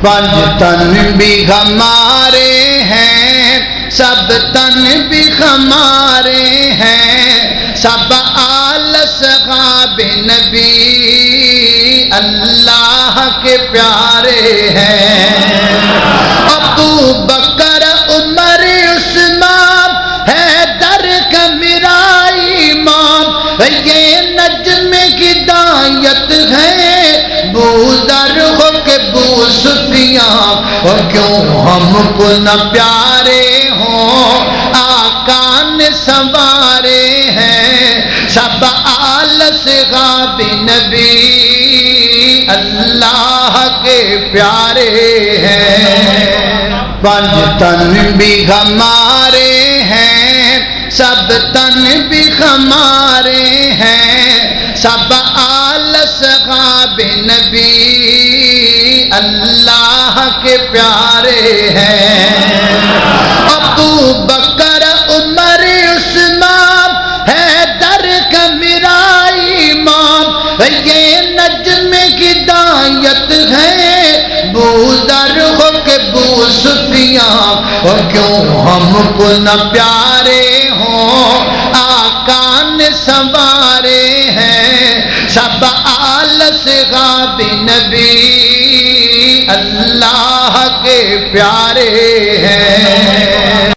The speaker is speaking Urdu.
پنج تن بھی ہمارے ہیں، سب تن بھی ہمارے ہیں، سب آل اصحاب نبی اللہ کے پیارے ہیں۔ ابو بکر عمر عثمان حیدر کا میرا امام، یہ نجم ہدایت ہے، بوذر ہو کہ بو سفیان، اور کیوں ہم کو نہ پیارے ہوں، آقا نے سنوارے ہیں، سب آل اصحاب نبی اللہ کے پیارے ہیں۔ پنج تن بھی ہمارے ہیں، سب تن بھی ہمارے ہیں، سب آل اصحاب نبی اللہ کے پیارے ہیں۔ ابو بکر عمر عثمان حیدر کا میرا امام، یہ نجم ہدایت ہے، بوذر ہو کہ بو سفیان، اور کیوں ہم کو نہ پیارے ہوں، آقا نے سنوارے ہیں، سب آل اصحاب نبی اللہ کے پیارے ہیں۔